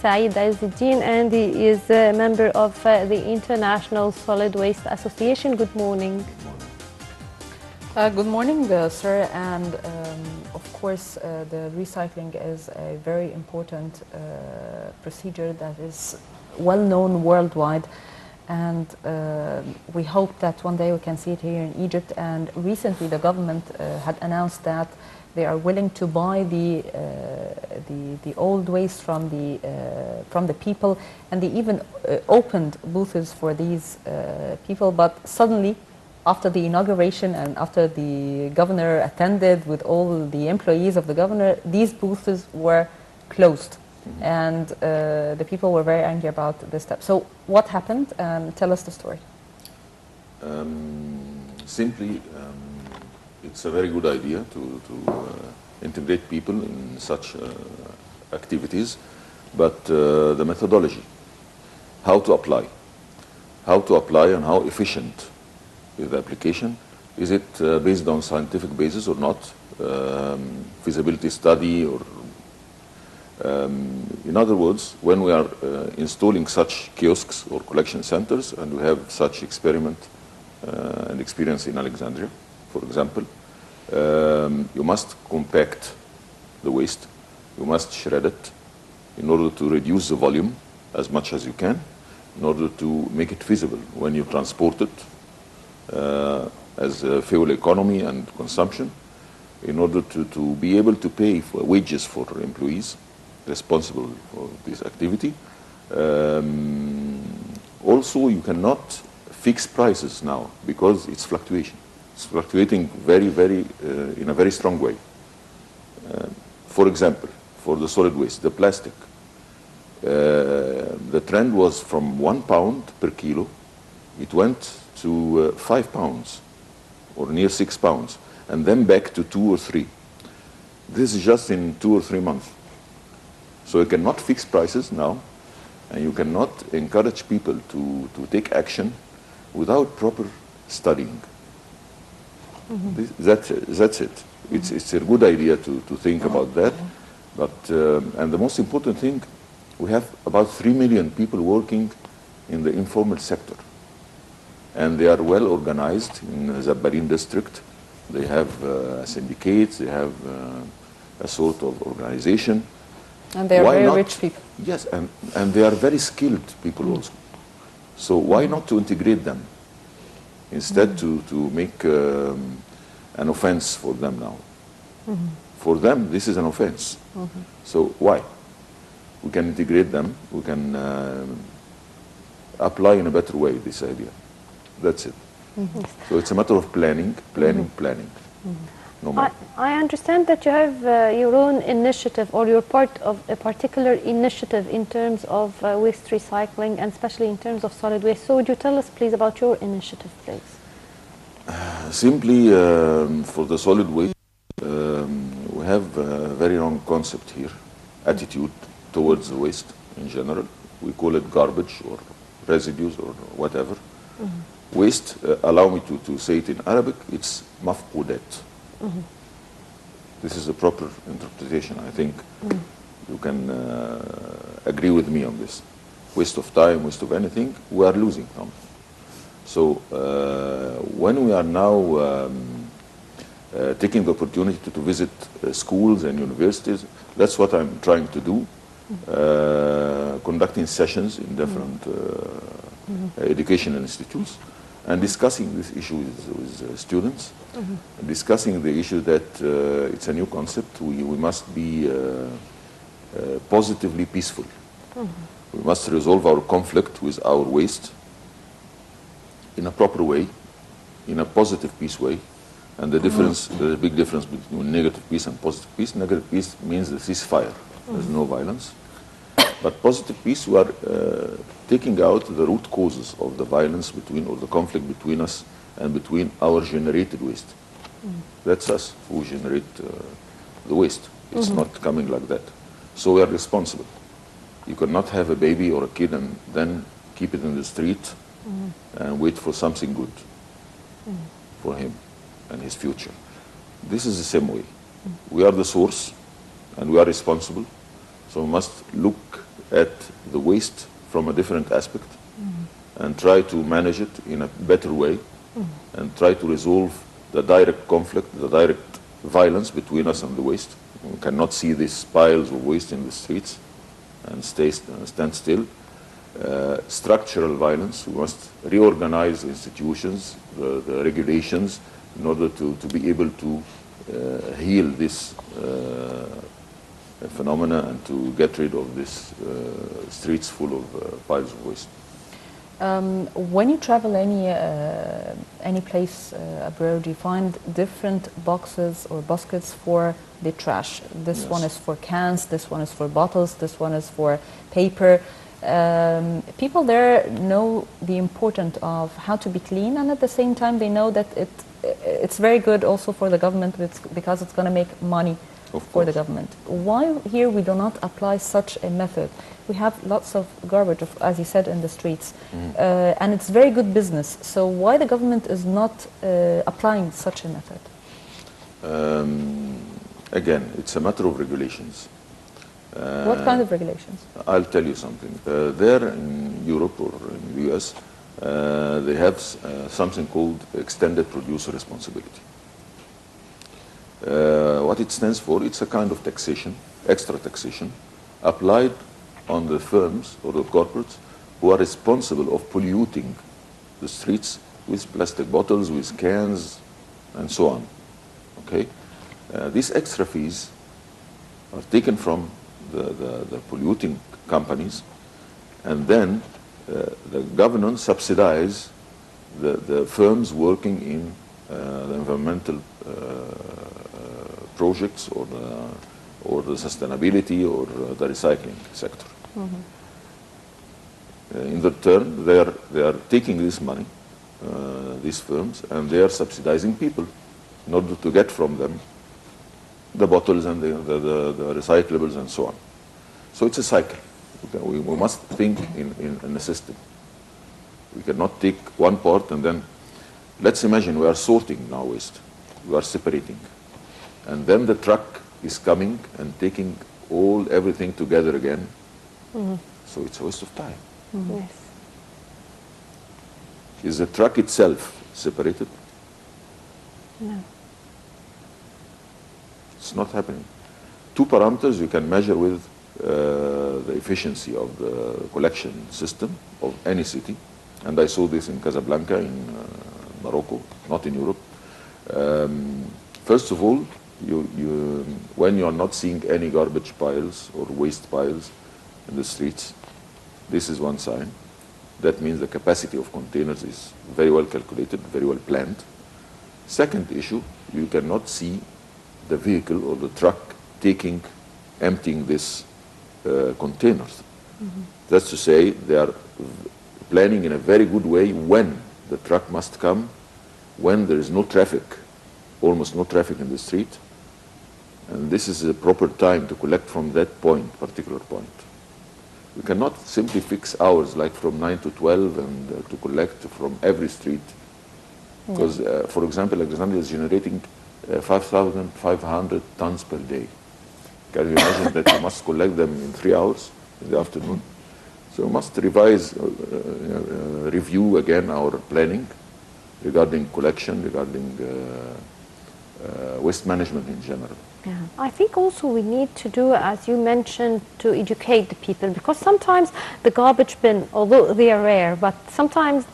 Saeed, and he is a member of the International Solid Waste Association. Good morning. Good morning, sir. And of course, the recycling is a very important procedure that is well known worldwide. And we hope that one day we can see it here in Egypt. And recently, the government had announced that they are willing to buy the old waste from the people, and they even opened booths for these people. But suddenly, after the inauguration and after the governor attended with all the employees of the governor, these booths were closed. Mm-hmm. And the people were very angry about this step. So what happened? Tell us the story. Simply, it's a very good idea to integrate people in such activities, but the methodology, how to apply and how efficient is the application. Is it based on scientific basis or not? Feasibility study or in other words, when we are installing such kiosks or collection centers, and we have such experiment and experience in Alexandria, for example, you must compact the waste, you must shred it in order to reduce the volume as much as you can, in order to make it feasible when you transport it as a fuel economy and consumption, in order to be able to pay for wages for employees responsible for this activity. Also, you cannot fix prices now because it's fluctuation. It's fluctuating very, very in a very strong way. For example, for the solid waste, the plastic, the trend was from £1 per kilo. It went to 5 pounds or near 6 pounds, and then back to 2 or 3. This is just in 2 or 3 months. So you cannot fix prices now, and you cannot encourage people to take action without proper studying. Mm-hmm. That's it. It's a good idea to think about that. But and the most important thing, we have about 3 million people working in the informal sector, and they are well organized in Zabbarin district. They have syndicates, they have a sort of organization. And they are very rich people. Yes, and they are very skilled people also. So why not to integrate them instead to make an offense for them now? Mm-hmm. For them, this is an offense. Mm-hmm. So why? We can integrate them. We can apply in a better way this idea. That's it. Mm-hmm. So it's a matter of planning. Mm-hmm. No, I understand that you have your own initiative, or you're part of a particular initiative in terms of waste recycling, and especially in terms of solid waste. So would you tell us, please, about your initiative, please? Simply, for the solid waste, we have a very wrong concept here, attitude towards the waste in general. We call it garbage or residues or whatever. Mm-hmm. Waste, allow me to say it in Arabic, it's mafqudat. Mm-hmm. This is the proper interpretation. I think you can agree with me on this. Waste of time, waste of anything, we are losing something. So when we are now taking the opportunity to visit schools and universities, that's what I'm trying to do, conducting sessions in different educational institutes, and discussing this issue with students, discussing the issue that it's a new concept. We must be positively peaceful. We must resolve our conflict with our waste in a proper way, in a positive peace way. And the difference, the big difference between negative peace and positive peace. Negative peace means the ceasefire. There's no violence. But positive peace, we are taking out the root causes of the violence between, or the conflict between us and between our generated waste. That's us who generate the waste. It's not coming like that. So we are responsible. You cannot have a baby or a kid and then keep it in the street and wait for something good for him and his future. This is the same way. We are the source and we are responsible. So we must look at the waste from a different aspect and try to manage it in a better way and try to resolve the direct conflict, the direct violence between us and the waste. We cannot see these piles of waste in the streets and stand still. Structural violence, we must reorganize institutions, the regulations, in order to be able to heal this phenomena and to get rid of these streets full of piles of waste. When you travel any place abroad, you find different boxes or baskets for the trash. This one is for cans, this one is for bottles, this one is for paper. People there know the importance of how to be clean, and at the same time they know that it's very good also for the government because it's going to make money for the government. Why here we do not apply such a method? We have lots of garbage, as you said, in the streets, and it's very good business. So why the government is not applying such a method? Again, it's a matter of regulations. What kind of regulations? I'll tell you something. There in Europe or in the US, they have something called extended producer responsibility. What it stands for, it's a kind of taxation, extra taxation, applied on the firms or the corporates who are responsible of polluting the streets with plastic bottles, with cans, and so on. Okay? These extra fees are taken from the polluting companies, and then the government subsidize the firms working in the environmental projects or the sustainability or the recycling sector. In return, they are taking this money, these firms, and they are subsidizing people in order to get from them the bottles and the recyclables and so on. So it's a cycle. We must think in a system. We cannot take one part and then, let's imagine we are sorting now waste. We are separating. And then the truck is coming and taking everything together again. So it's a waste of time. Yes. Is the truck itself separated? No. It's not happening. Two parameters you can measure with the efficiency of the collection system of any city. And I saw this in Casablanca, in Morocco, not in Europe. First of all, when you are not seeing any garbage piles or waste piles in the streets, this is one sign. That means the capacity of containers is very well calculated, very well planned. Second issue, you cannot see the vehicle or the truck emptying these containers. That's to say, they are planning in a very good way when the truck must come, when there is no traffic, almost no traffic in the street, and this is the proper time to collect from that particular point. We cannot simply fix hours like from 9 to 12 and to collect from every street. Because, for example, Alexandria is generating 5,500 tons per day. Can you imagine that you must collect them in 3 hours in the afternoon? So we must review again our planning regarding collection, regarding waste management in general. Yeah. I think also we need to do, as you mentioned, to educate the people, because sometimes the garbage bin, although they are rare, but sometimes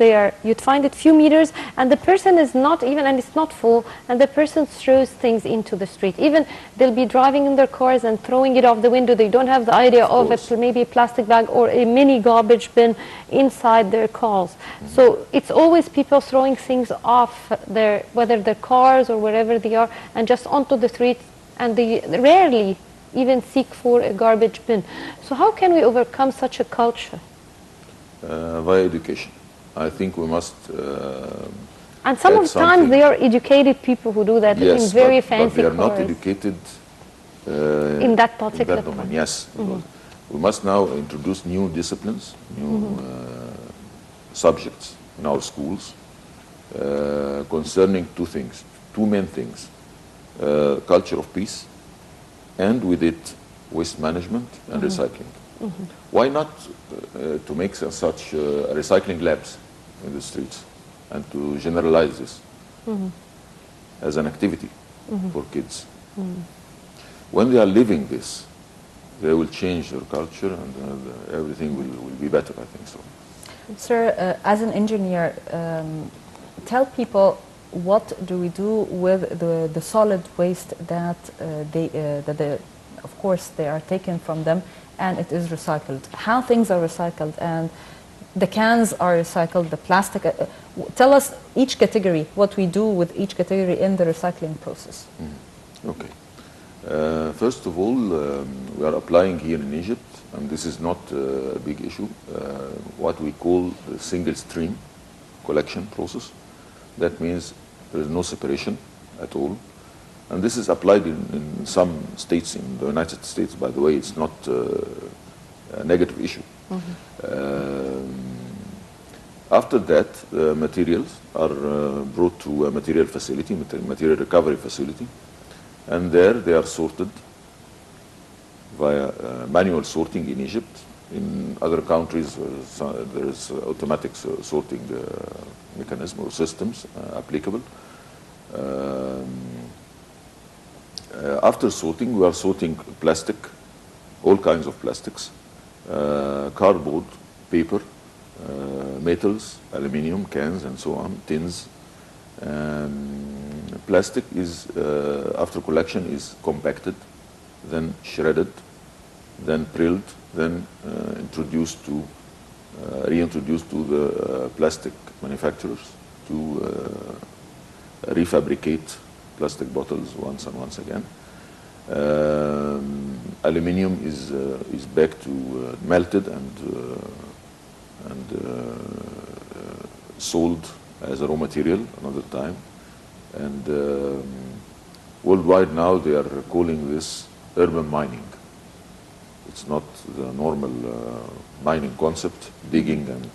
you'd find it few meters and the person is not even, and it's not full, and the person throws things into the street. Even they'll be driving in their cars and throwing it off the window. They don't have the idea of maybe a plastic bag or a mini garbage bin inside their cars. So it's always people throwing things off whether their cars or wherever they are, and just onto the street, and they rarely even seek for a garbage bin. So how can we overcome such a culture? Via education. I think we must and some of the times they are educated people who do that in very fancy cars. But they are not educated in that particular domain. Yes. We must now introduce new disciplines, new subjects in our schools concerning two main things. Culture of peace, and with it waste management and recycling. Why not to make such recycling labs in the streets and to generalize this as an activity for kids? When they are living this, they will change their culture and everything will be better, I think so. Sir, as an engineer, tell people what do we do with the solid waste that of course they are taken from them and it is recycled. How things are recycled, and the cans are recycled, the plastic. Tell us each category, what we do with each category in the recycling process. Okay. First of all, we are applying here in Egypt, and this is not a big issue, what we call the single stream collection process. That means there is no separation at all. And this is applied in some states in the United States. By the way, it's not a negative issue. After that, materials are brought to a material facility, material recovery facility, and there they are sorted via manual sorting in Egypt. In other countries, there is automatic sorting mechanism or systems applicable. After sorting, we are sorting plastic, all kinds of plastics, cardboard, paper, metals, aluminium, cans, and so on, tins. Plastic is, after collection, is compacted, then shredded, then prilled, then reintroduced to the plastic manufacturers to refabricate plastic bottles once and once again. Aluminium is back to melted and sold as a raw material another time. And worldwide now they are calling this urban mining. It's not the normal mining concept, digging and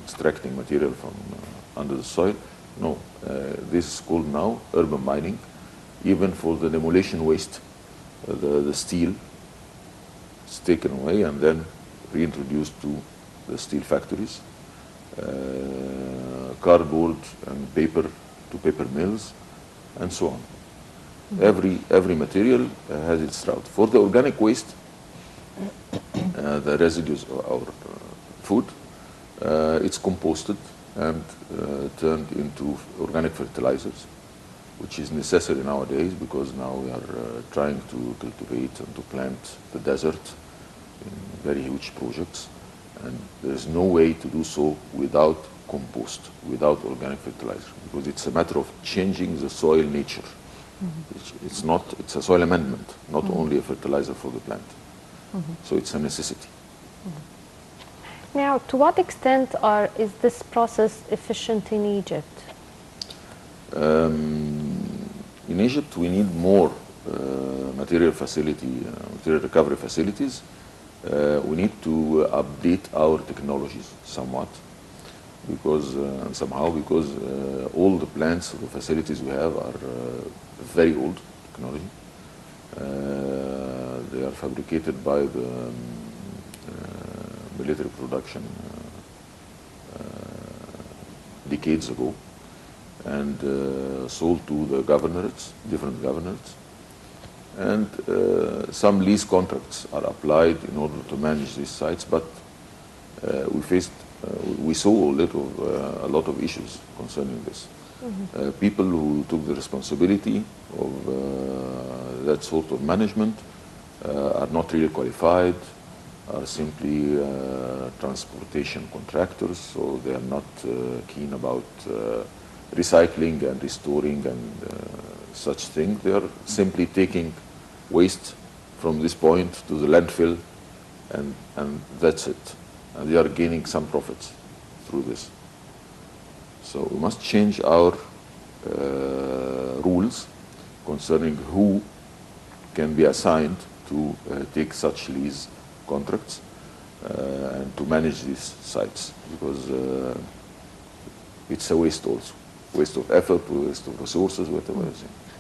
extracting material from under the soil. No, this is called now urban mining, even for the demolition waste. The steel is taken away and then reintroduced to the steel factories. Cardboard and paper to paper mills, and so on. Every material has its route. For the organic waste, the residues of our food, it's composted and turned into organic fertilizers, which is necessary nowadays because now we are trying to cultivate and to plant the desert in very huge projects, and there is no way to do so without compost, without organic fertilizer, because it's a matter of changing the soil nature. It's a soil amendment, not only a fertilizer for the plant. So it's a necessity. Now, to what extent is this process efficient in Egypt? In Egypt, we need more material recovery facilities. We need to update our technologies somewhat, because all the plants, the facilities we have are very old technology. They are fabricated by the military production decades ago, and sold to the governorates, different governorates. And some lease contracts are applied in order to manage these sites, but we saw a lot of issues concerning this. People who took the responsibility of that sort of management are not really qualified, are simply transportation contractors, so they are not keen about recycling and restoring and such things. They are simply taking waste from this point to the landfill, and that's it. And they are gaining some profits through this. So we must change our rules concerning who can be assigned to take such lease contracts and to manage these sites, because it's a waste also. Waste of effort, waste of resources, whatever.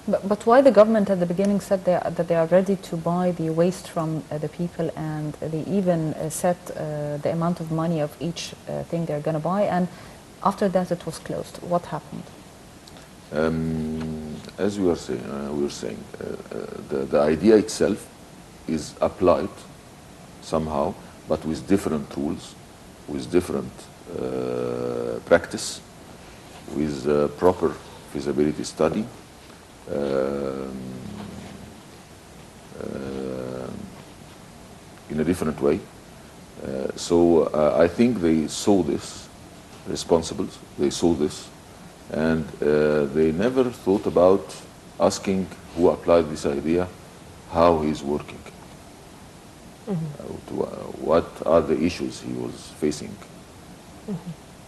But why the government at the beginning said that they are ready to buy the waste from the people, and they even set the amount of money of each thing they're going to buy, and after that it was closed? What happened? As we were saying, the idea itself is applied somehow, but with different rules, with different practice, with proper feasibility study, in a different way. So I think they saw this, responsibles, they saw this, and they never thought about asking who applied this idea how he's working. What are the issues he was facing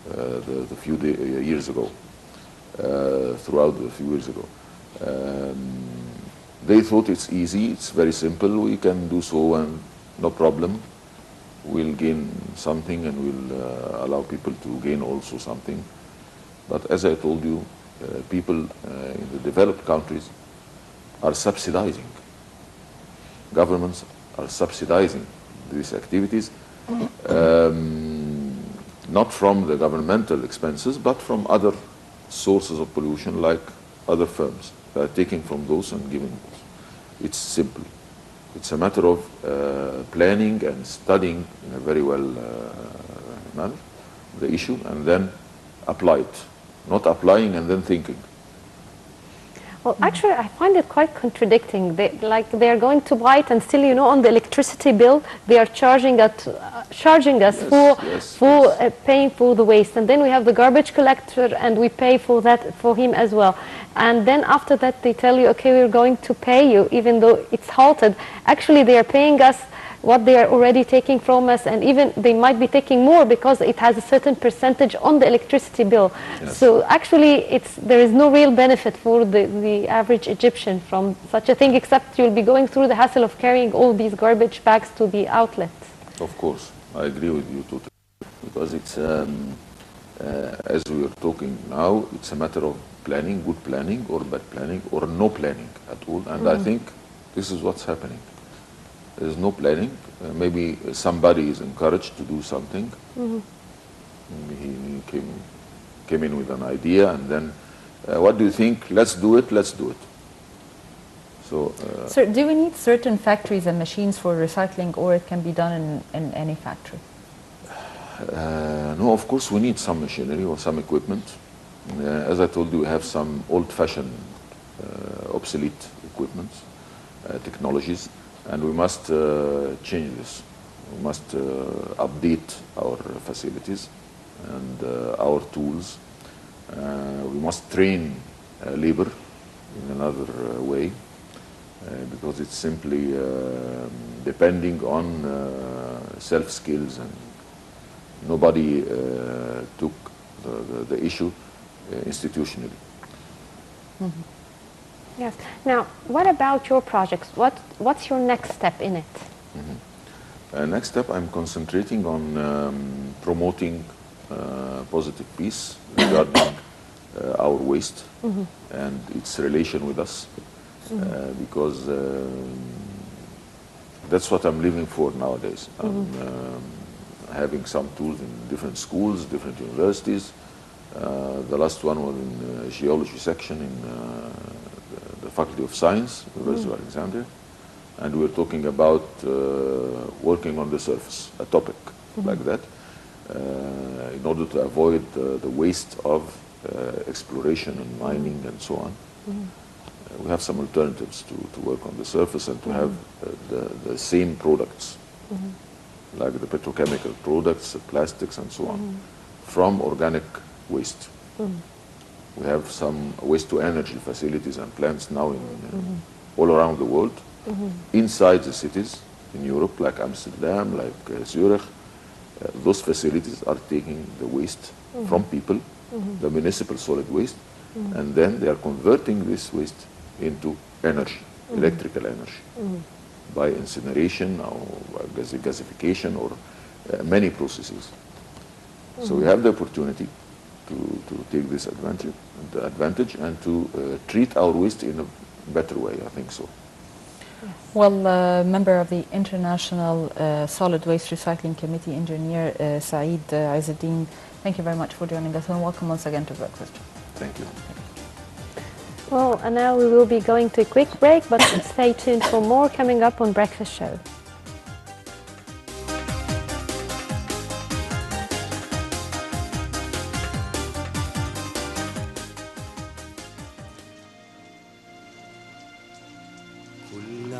the few years ago, throughout the few years ago. They thought it's easy, it's very simple, we can do so and no problem. We'll gain something and we'll allow people to gain also something. But as I told you, people in the developed countries are subsidizing. Governments are subsidizing these activities, not from the governmental expenses, but from other sources of pollution, like other firms. They are taking from those and giving those. It's simple. It's a matter of planning and studying in a very well manner the issue, and then apply it. Not applying and then thinking. Well, actually, I find it quite contradicting. They are going to buy it, and still, you know, on the electricity bill, they are charging us for paying for the waste, and then we have the garbage collector, and we pay for that for him as well. And then after that, they tell you, okay, we're going to pay you, even though it's halted. Actually, they are paying us what they are already taking from us, and even they might be taking more because it has a certain percentage on the electricity bill. Yes. So actually, there is no real benefit for the average Egyptian from such a thing, except you'll be going through the hassle of carrying all these garbage bags to the outlets. Of course, I agree with you totally, because it's, as we are talking now, it's a matter of planning, good planning or bad planning or no planning at all, and I think this is what's happening. There is no planning. Maybe somebody is encouraged to do something. He came in with an idea, and then, what do you think? Let's do it. Let's do it. So, Sir, do we need certain factories and machines for recycling, or it can be done in any factory? no, of course we need some machinery or some equipment. As I told you, we have some old-fashioned, obsolete equipment, technologies. And we must change this. We must update our facilities and our tools. We must train labor in another way, because it's simply depending on self-skills, and nobody took the issue institutionally. Yes. Now, what about your projects? What's your next step in it? Next step, I'm concentrating on promoting positive peace regarding our waste and its relation with us, because that's what I'm living for nowadays. I'm having some tools in different schools, different universities. The last one was in geology section in the Faculty of Science, University of Alexandria, and we were talking about working on the surface, a topic like that, in order to avoid the waste of exploration and mining and so on. We have some alternatives to work on the surface and to have the same products, like the petrochemical products, the plastics and so on, from organic waste. We have some waste-to-energy facilities and plants now in all around the world, inside the cities in Europe, like Amsterdam, like Zurich. Those facilities are taking the waste from people, the municipal solid waste, and then they are converting this waste into energy, electrical energy, by incineration or by gasification or many processes. So we have the opportunity to take this advantage and to treat our waste in better way, I think so. Well, member of the International Solid Waste Recycling Committee, Engineer Saeed Eddin, thank you very much for joining us, and welcome once again to Breakfast. Thank you. Well, and now we will be going to a quick break, but stay tuned for more coming up on Breakfast Show. كل